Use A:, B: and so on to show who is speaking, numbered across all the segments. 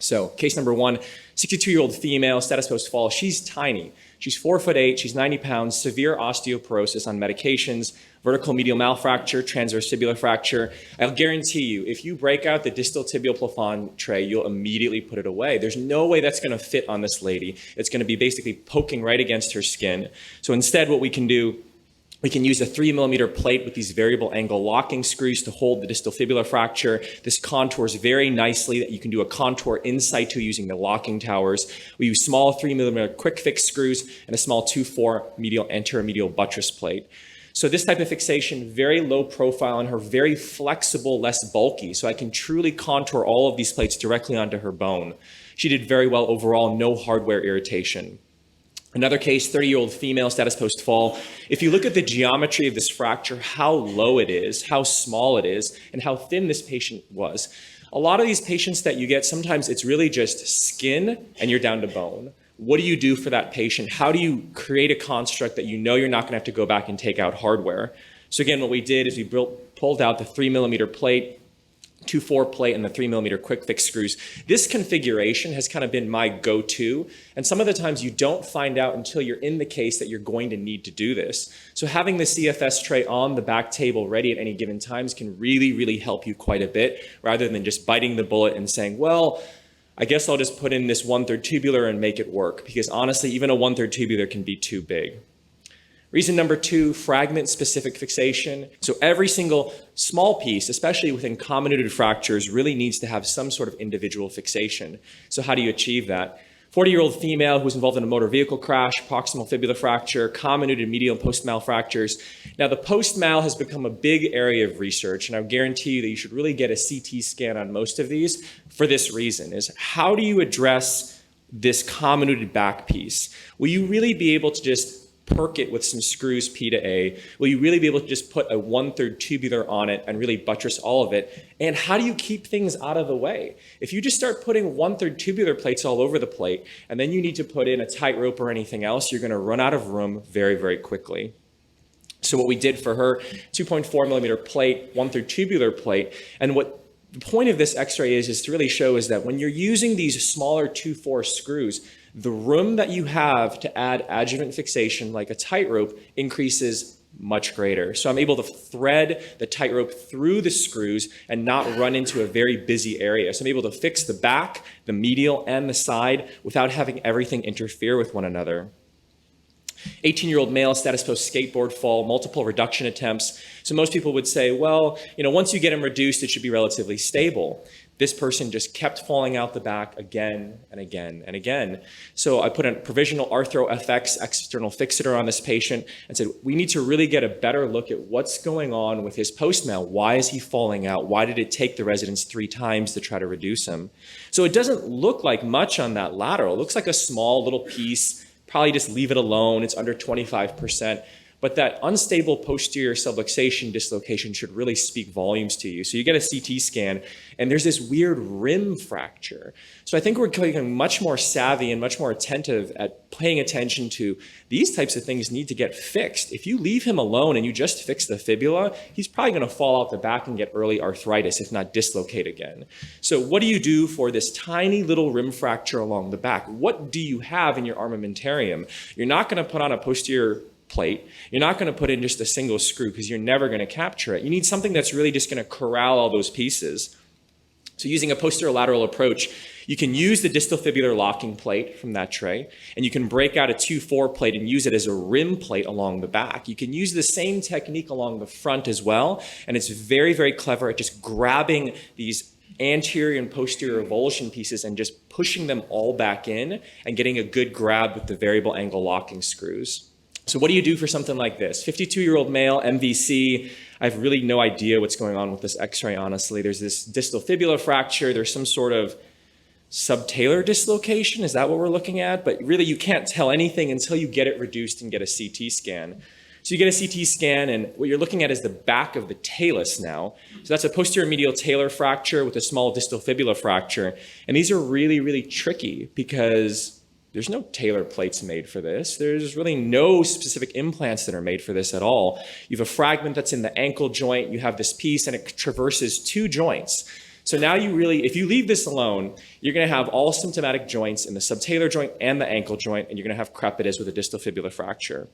A: So case number one, 62-year-old female, status post-fall. She's tiny. She's 4'8", she's 90 pounds, severe osteoporosis on medications, vertical medial malfracture, transverse tibular fracture. I'll guarantee you, if you break out the distal tibial plafond tray, you'll immediately put it away. There's no way that's going to fit on this lady. It's going to be basically poking right against her skin. So instead, what we can do, we can use a 3mm plate with these variable angle locking screws to hold the distal fibular fracture. This contours very nicely that you can do a contour in situ using the locking towers. We use small 3mm quick fix screws and a small 2-4 medial anteromedial buttress plate. So this type of fixation, very low profile on her, very flexible, less bulky. So I can truly contour all of these plates directly onto her bone. She did very well overall, no hardware irritation. Another case, 30-year-old female, status post-fall. If you look at the geometry of this fracture, how low it is, how small it is, and how thin this patient was. A lot of these patients that you get, sometimes it's really just skin and you're down to bone. What do you do for that patient? How do you create a construct that you know you're not going to have to go back and take out hardware? So again, what we did is we pulled out the 3mm plate, 2-4 plate, and the 3mm quick fix screws. This configuration has kind of been my go-to, and some of the times you don't find out until you're in the case that you're going to need to do this. So having the CFS tray on the back table ready at any given times can really, really help you quite a bit, rather than just biting the bullet and saying, well, I guess I'll just put in this 1/3 tubular and make it work, because honestly, even a 1/3 tubular can be too big. Reason number two, fragment-specific fixation. So every single small piece, especially within comminuted fractures, really needs to have some sort of individual fixation. So how do you achieve that? 40-year-old female who was involved in a motor vehicle crash, proximal fibula fracture, comminuted medial and post-mal fractures. Now the post-mal has become a big area of research, and I guarantee you that you should really get a CT scan on most of these for this reason, is how do you address this comminuted back piece? Will you really be able to just perk it with some screws P to A? Will you really be able to just put a 1/3 tubular on it and really buttress all of it? And how do you keep things out of the way? If you just start putting 1/3 tubular plates all over the plate, and then you need to put in a tightrope or anything else, you're going to run out of room very, very quickly. So what we did for her, 2.4mm plate, 1/3 tubular plate, and what the point of this x-ray is to really show is that when you're using these smaller 2-4 screws, the room that you have to add adjuvant fixation, like a tightrope, increases much greater. So I'm able to thread the tightrope through the screws and not run into a very busy area. So I'm able to fix the back, the medial, and the side without having everything interfere with one another. 18-year-old male, status post skateboard fall, multiple reduction attempts. So most people would say, well, once you get him reduced, it should be relatively stable. This person just kept falling out the back again and again and again. So I put a provisional Arthro FX external fixator on this patient and said, we need to really get a better look at what's going on with his post-mal. Why is he falling out? Why did it take the residents 3 times to try to reduce him? So it doesn't look like much on that lateral. It looks like a small little piece. Probably just leave it alone. It's under 25%. But that unstable posterior subluxation dislocation should really speak volumes to you. So you get a CT scan, and there's this weird rim fracture. So I think we're becoming much more savvy and much more attentive at paying attention to these types of things need to get fixed. If you leave him alone and you just fix the fibula, he's probably going to fall out the back and get early arthritis, if not dislocate again. So what do you do for this tiny little rim fracture along the back? What do you have in your armamentarium? You're not going to put on a posterior plate. You're not going to put in just a single screw because you're never going to capture it. You need something that's really just going to corral all those pieces. So using a posterolateral approach, you can use the distal fibular locking plate from that tray, and you can break out a 2-4 plate and use it as a rim plate along the back. You can use the same technique along the front as well, and it's very, very clever at just grabbing these anterior and posterior avulsion pieces and just pushing them all back in and getting a good grab with the variable angle locking screws. So what do you do for something like this? 52-year-old male, MVC. I have really no idea what's going on with this x-ray, honestly. There's this distal fibula fracture. There's some sort of subtalar dislocation. Is that what we're looking at? But really, you can't tell anything until you get it reduced and get a CT scan. So you get a CT scan, and what you're looking at is the back of the talus now. So that's a posterior medial talar fracture with a small distal fibula fracture. And these are really, really tricky because there's no talar plates made for this. There's really no specific implants that are made for this at all. You have a fragment that's in the ankle joint. You have this piece, and it traverses 2 joints. So now you really, if you leave this alone, you're going to have all symptomatic joints in the subtalar joint and the ankle joint, and you're going to have crepitus with a distal fibula fracture.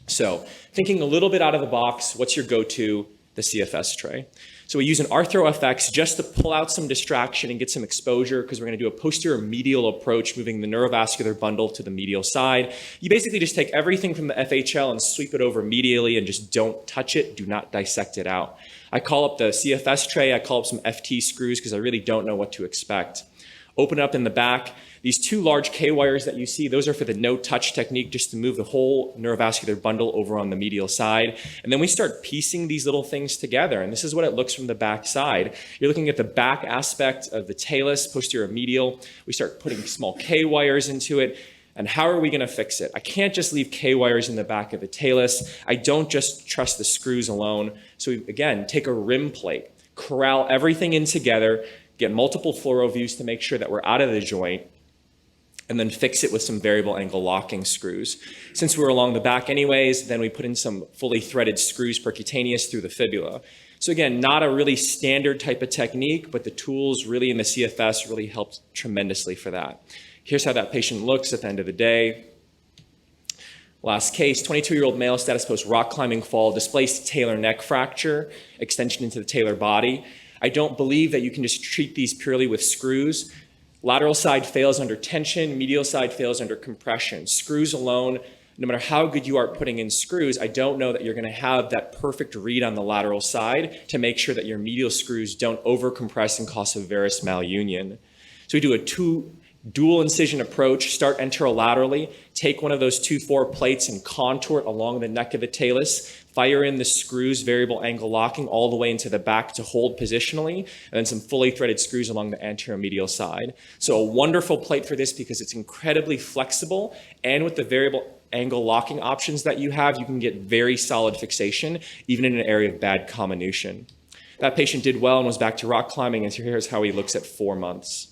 A: So thinking a little bit out of the box, what's your go-to? The CFS tray. So we use an ArthroFX just to pull out some distraction and get some exposure, because we're going to do a posterior medial approach, moving the neurovascular bundle to the medial side. You basically just take everything from the FHL and sweep it over medially and just don't touch it, do not dissect it out. I call up the CFS tray, I call up some FT screws because I really don't know what to expect. Open it up in the back. These two large K-wires that you see, those are for the no-touch technique, just to move the whole neurovascular bundle over on the medial side. And then we start piecing these little things together, and this is what it looks from the back side. You're looking at the back aspect of the talus, posterior medial. We start putting small K-wires into it. And how are we going to fix it? I can't just leave K-wires in the back of the talus. I don't just trust the screws alone. So we, again, take a rim plate, corral everything in together, get multiple fluoro views to make sure that we're out of the joint, and then fix it with some variable angle locking screws. Since we're along the back anyways, then we put in some fully threaded screws percutaneous through the fibula. So again, not a really standard type of technique, but the tools really in the CFS really helped tremendously for that. Here's how that patient looks at the end of the day. Last case, 22-year-old male, status post rock climbing fall, displaced talar neck fracture, extension into the talar body. I don't believe that you can just treat these purely with screws. Lateral side fails under tension, medial side fails under compression. Screws alone, no matter how good you are at putting in screws, I don't know that you're going to have that perfect read on the lateral side to make sure that your medial screws don't over-compress and cause a varus malunion. So we do a dual incision approach, start enterolaterally, take one of those 2-4 plates and contour it along the neck of the talus, fire in the screws, variable angle locking all the way into the back to hold positionally, and then some fully threaded screws along the anterior medial side. So a wonderful plate for this because it's incredibly flexible, and with the variable angle locking options that you have, you can get very solid fixation, even in an area of bad comminution. That patient did well and was back to rock climbing, and here's how he looks at 4 months.